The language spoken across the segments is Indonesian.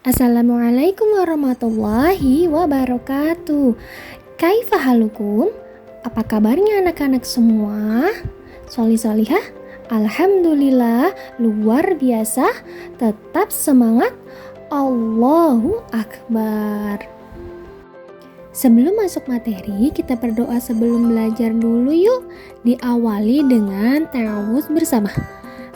Assalamualaikum warahmatullahi wabarakatuh. Kaifa halukum? Apa kabarnya anak-anak semua? Solih-solihah? Alhamdulillah, luar biasa. Tetap semangat. Allahu Akbar. Sebelum masuk materi, kita berdoa sebelum belajar dulu yuk. Diawali dengan ta'awudz bersama.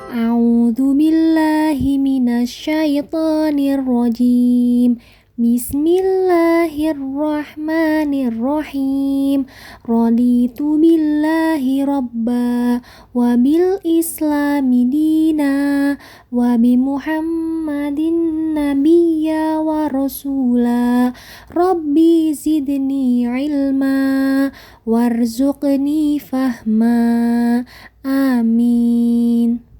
A'udzu billahi minasyaitonir rajim. Bismillahirrahmanirrahim. Raditu billahi rabba wa bil islami dina wa bi Muhammadin nabiyya wa rasula. Rabbi zidni ilma warzuqni fahma. Amin.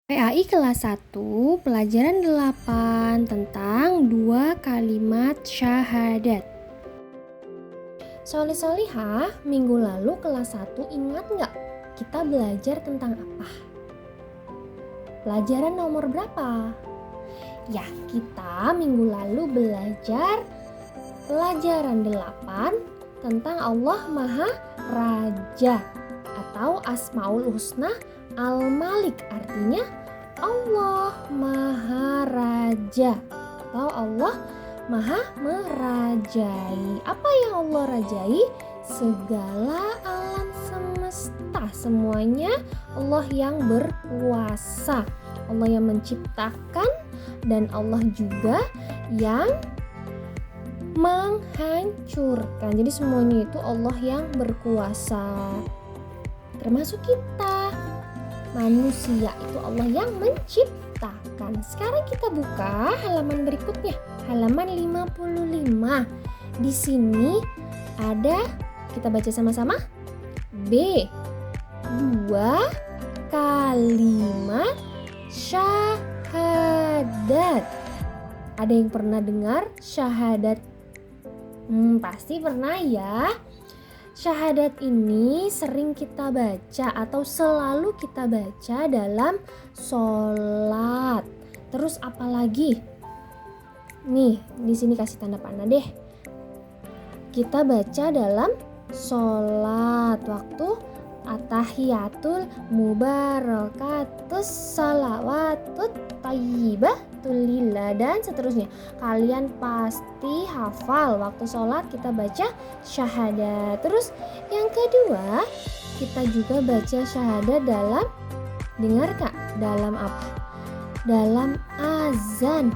PAI kelas 1 pelajaran 8 tentang 2 kalimat syahadat. Solih-solihah, minggu lalu kelas 1 ingat nggak kita belajar tentang apa? Pelajaran nomor berapa? Ya, kita minggu lalu belajar pelajaran 8 tentang Allah Maha Raja atau Asmaul Husna Al-Malik, artinya Allah Maha Raja atau Allah Maha Merajai. Apa yang Allah rajai? Segala alam semesta, semuanya Allah yang berkuasa, Allah yang menciptakan, dan Allah juga yang menghancurkan. Jadi semuanya itu Allah yang berkuasa, termasuk kita manusia, itu Allah yang menciptakan. Sekarang kita buka halaman berikutnya, halaman 55. Di sini ada, kita baca sama-sama, B. 2 kalimat syahadat. Ada yang pernah dengar syahadat? Pasti pernah ya. Syahadat ini sering kita baca atau selalu kita baca dalam sholat. Terus apalagi? Nih, di sini kasih tanda panah deh. Kita baca dalam sholat waktu at-tahiyatul mubarakatus salawatut thayyibatul lillah dan seterusnya. Kalian pasti hafal waktu sholat kita baca syahadat. Terus yang kedua, kita juga baca syahadat dalam, dengar Kak, dalam apa? Dalam azan.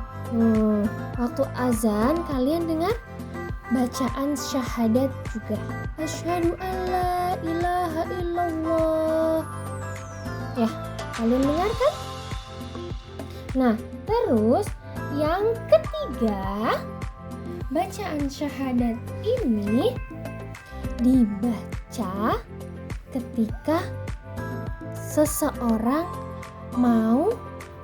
Waktu azan kalian dengar bacaan syahadat juga. Asyhadu alla ilaha illallah. Ya, kalian dengar kan? Nah, terus yang ketiga, bacaan syahadat ini dibaca ketika seseorang mau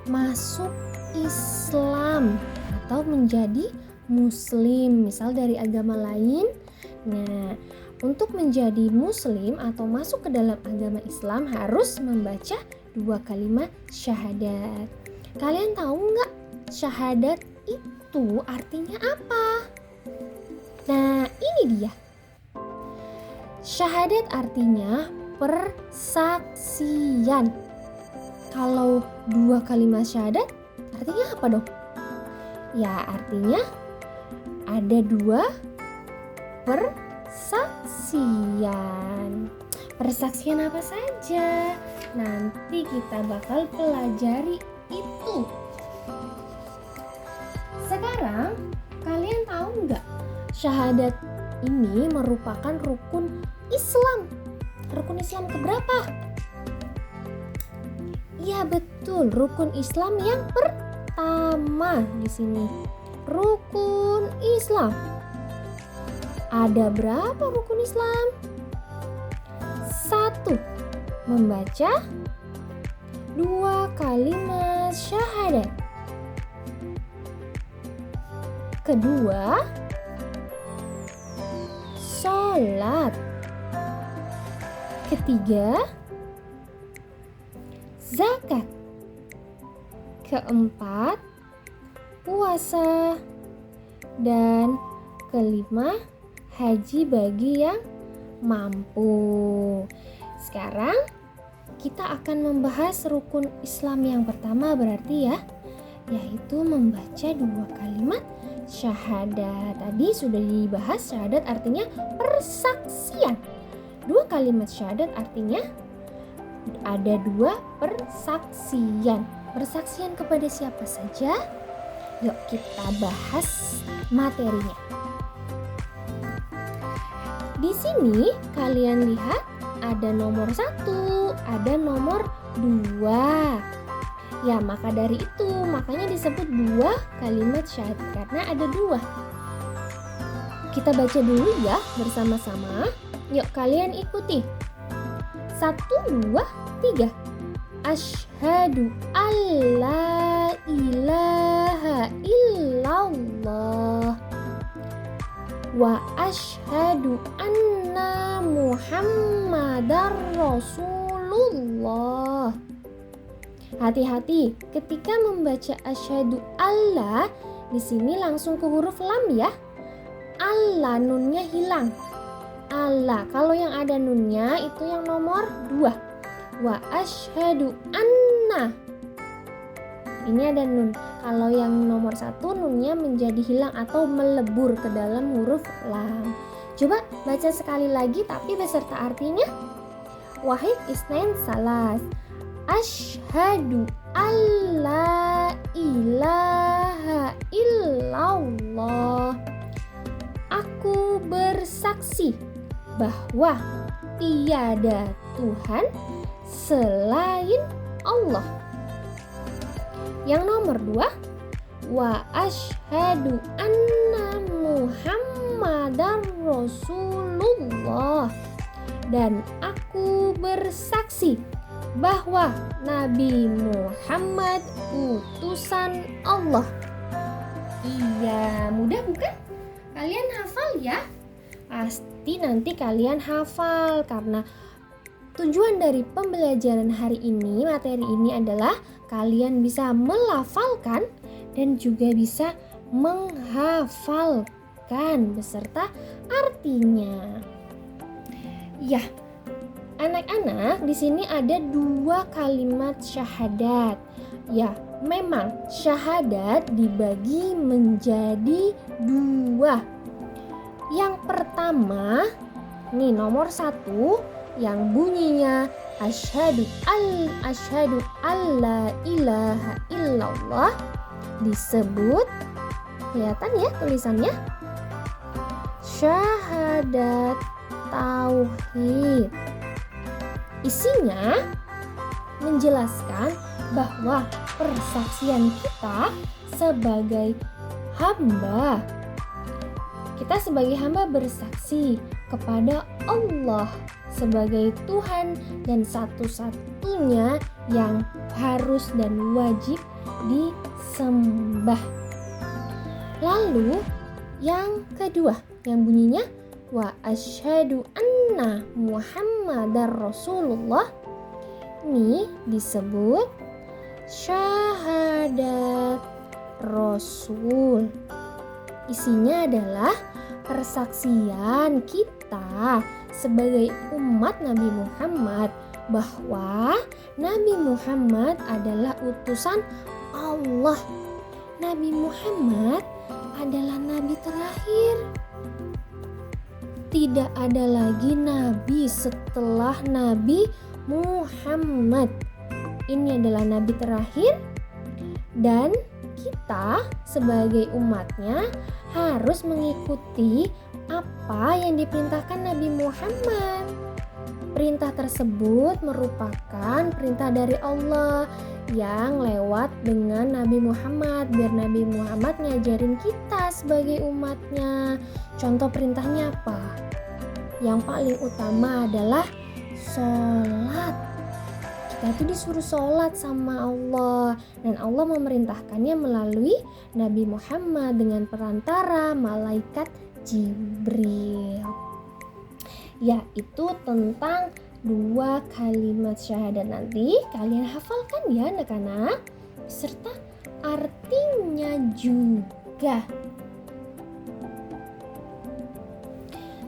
masuk Islam atau menjadi Muslim, misal dari agama lain. Nah, untuk menjadi Muslim atau masuk ke dalam agama Islam harus membaca 2 kalimat syahadat. Kalian tahu nggak syahadat itu artinya apa? Nah, ini dia. Syahadat artinya persaksian. Kalau 2 kalimat syahadat artinya apa dong? Ya, artinya ada 2 persaksian. Persaksian apa saja? Nanti kita bakal pelajari itu. Sekarang kalian tahu nggak? Syahadat ini merupakan rukun Islam. Rukun Islam keberapa? Iya betul, rukun Islam yang pertama di sini. Rukun Islam. Ada berapa rukun Islam? 1. Membaca 2 kalimat syahadat. Kedua, sholat. Ketiga, zakat. Keempat, puasa. Dan kelima, haji bagi yang mampu. Sekarang kita akan membahas rukun Islam yang pertama berarti ya, yaitu membaca 2 kalimat syahadat. Tadi sudah dibahas, syahadat artinya persaksian. 2 kalimat syahadat artinya ada 2 persaksian. Persaksian kepada siapa saja? Yuk kita bahas materinya. Di sini kalian lihat ada nomor 1, ada nomor 2. Ya, maka dari itu makanya disebut 2 kalimat syahadat karena ada 2. Kita baca dulu ya bersama-sama. Yuk kalian ikuti. 1, 2, 3. Asyhadu alla ilaha illallah wa asyhadu anna Muhammadar Rasulullah. Hati-hati ketika membaca asyhadu alla, di sini langsung ke huruf lam ya. Allah, nunnya hilang. Allah, kalau yang ada nunnya itu yang nomor 2. Wa asyhadu anna. Ini ada nun. Kalau yang nomor 1 nunnya menjadi hilang atau melebur ke dalam huruf lam. Coba baca sekali lagi tapi beserta artinya. Wahid isnain salas. Asyhadu alla ilaha illallah. Aku bersaksi bahwa tiada Tuhan selain Allah. Yang nomor 2, wa asyhadu anna Muhammadar Rasulullah. Dan aku bersaksi bahwa Nabi Muhammad utusan Allah. Iya, mudah bukan? Kalian hafal ya? Pasti nanti kalian hafal karena tujuan dari pembelajaran hari ini, materi ini adalah kalian bisa melafalkan dan juga bisa menghafalkan beserta artinya. Ya, anak-anak, di sini ada 2 kalimat syahadat. Ya, memang syahadat dibagi menjadi 2. Yang pertama, nih nomor 1 yang bunyinya asyhadu alla ilaha illallah disebut, kelihatan ya tulisannya, syahadat tauhid. Isinya menjelaskan bahwa persaksian kita sebagai hamba, kita sebagai hamba bersaksi kepada Allah sebagai Tuhan dan satu-satunya yang harus dan wajib disembah. Lalu yang kedua yang bunyinya wa asyhadu anna Muhammadar Rasulullah, ini disebut syahadat Rasul. Isinya adalah persaksian kita sebagai umat Nabi Muhammad bahwa Nabi Muhammad adalah utusan Allah. Nabi Muhammad adalah nabi terakhir. Tidak ada lagi nabi setelah Nabi Muhammad. Ini adalah nabi terakhir dan kita sebagai umatnya harus mengikuti apa yang diperintahkan Nabi Muhammad. Perintah tersebut merupakan perintah dari Allah yang lewat dengan Nabi Muhammad, biar Nabi Muhammad ngajarin kita sebagai umatnya. Contoh perintahnya apa? Yang paling utama adalah sholat. Kita itu disuruh sholat sama Allah, dan Allah memerintahkannya melalui Nabi Muhammad dengan perantara malaikat Jibril. Yaitu tentang dua kalimat syahadat nanti kalian hafalkan ya anak-anak, serta artinya juga.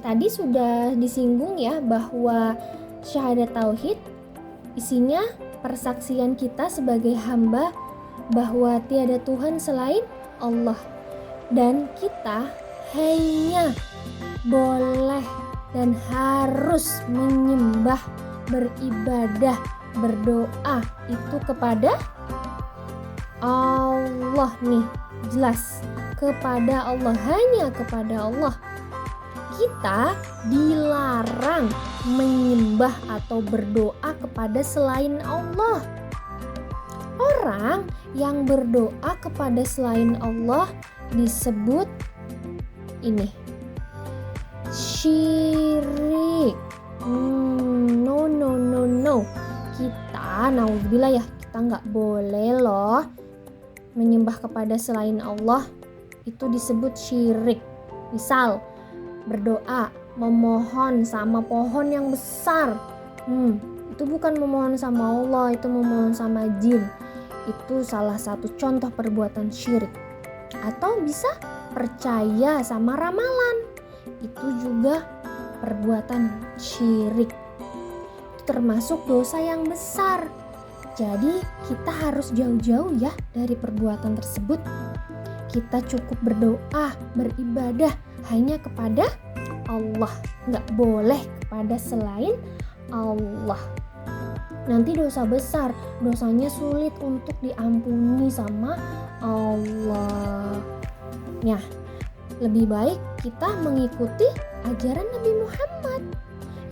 Tadi sudah disinggung ya bahwa syahadat tauhid isinya persaksian kita sebagai hamba bahwa tiada Tuhan selain Allah, dan kita hanya boleh dan harus menyembah, beribadah, berdoa itu kepada Allah nih, jelas kepada Allah, hanya kepada Allah. Kita dilarang menyembah atau berdoa kepada selain Allah. Orang yang berdoa kepada selain Allah disebut ini syirik. No. Kita, naudzubillah ya, kita nggak boleh loh menyembah kepada selain Allah, itu disebut syirik. Misal berdoa, memohon sama pohon yang besar, itu bukan memohon sama Allah, itu memohon sama jin. Itu salah satu contoh perbuatan syirik. Atau bisa percaya sama ramalan, itu juga perbuatan syirik. Itu termasuk dosa yang besar. Jadi kita harus jauh-jauh ya dari perbuatan tersebut. Kita cukup berdoa, beribadah hanya kepada Allah, nggak boleh kepada selain Allah. Nanti dosa besar, dosanya sulit untuk diampuni sama Allah. Nah, lebih baik kita mengikuti ajaran Nabi Muhammad,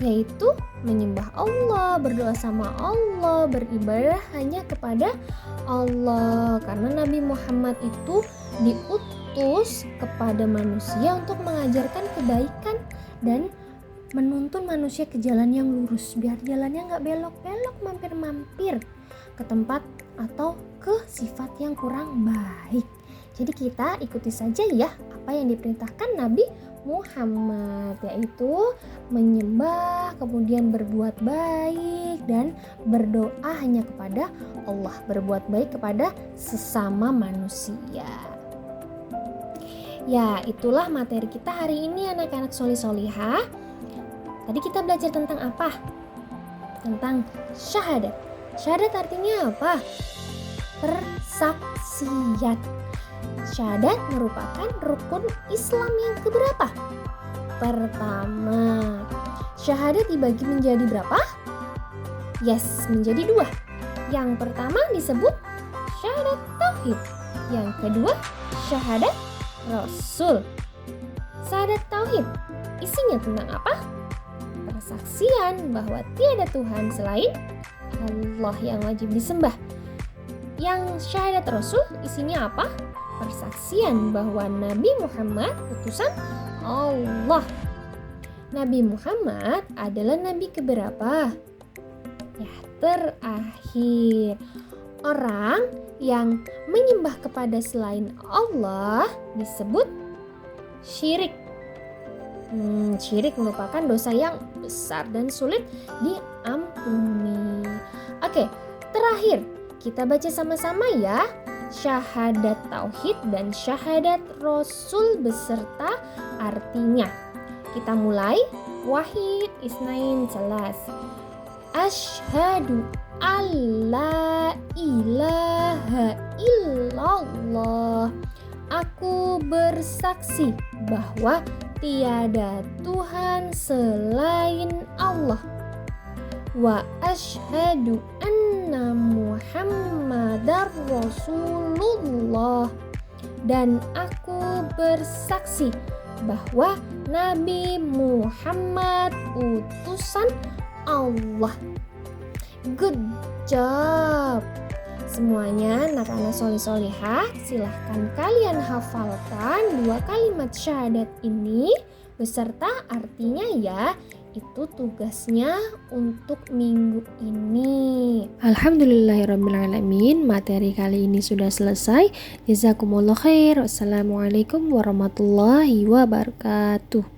yaitu menyembah Allah, berdoa sama Allah, beribadah hanya kepada Allah. Karena Nabi Muhammad itu diutus kepada manusia untuk mengajarkan kebaikan dan menuntun manusia ke jalan yang lurus, biar jalannya nggak belok-belok, mampir-mampir ke tempat atau ke sifat yang kurang baik. Jadi kita ikuti saja ya apa yang diperintahkan Nabi Muhammad, yaitu menyembah, kemudian berbuat baik dan berdoa hanya kepada Allah, berbuat baik kepada sesama manusia. Ya, itulah materi kita hari ini anak-anak solih-solihah. Tadi kita belajar tentang apa? Tentang syahadat. Syahadat artinya apa? Persaksian. Syahadat merupakan rukun Islam yang keberapa? Pertama. Syahadat dibagi menjadi berapa? Yes, menjadi 2. Yang pertama disebut syahadat tauhid. Yang kedua syahadat Rasul. Syahadat tauhid isinya tentang apa? Persaksian bahwa tiada Tuhan selain Allah yang wajib disembah. Yang syahadat Rasul isinya apa? Persaksian bahwa Nabi Muhammad utusan Allah. Nabi Muhammad adalah nabi keberapa? Ya, terakhir. Orang yang menyembah kepada selain Allah disebut syirik. Syirik merupakan dosa yang besar dan sulit diampuni. Oke, terakhir kita baca sama-sama ya. Syahadat tauhid dan syahadat Rasul beserta artinya. Kita mulai. Wahid, isnain, salas. Asyhadu alla ilaha illallah. Aku bersaksi bahwa tiada Tuhan selain Allah. Wa asyhadu anna Muhammadar Rasulullah. Dan aku bersaksi bahwa Nabi Muhammad utusan Allah. Good job. Semuanya anak-anak solih-solihah, silahkan kalian hafalkan 2 kalimat syahadat ini beserta artinya ya. Itu tugasnya untuk minggu ini. Alhamdulillahirrabbilalamin. Materi kali ini sudah selesai. Jazakumullah khair. Wassalamualaikum warahmatullahi wabarakatuh.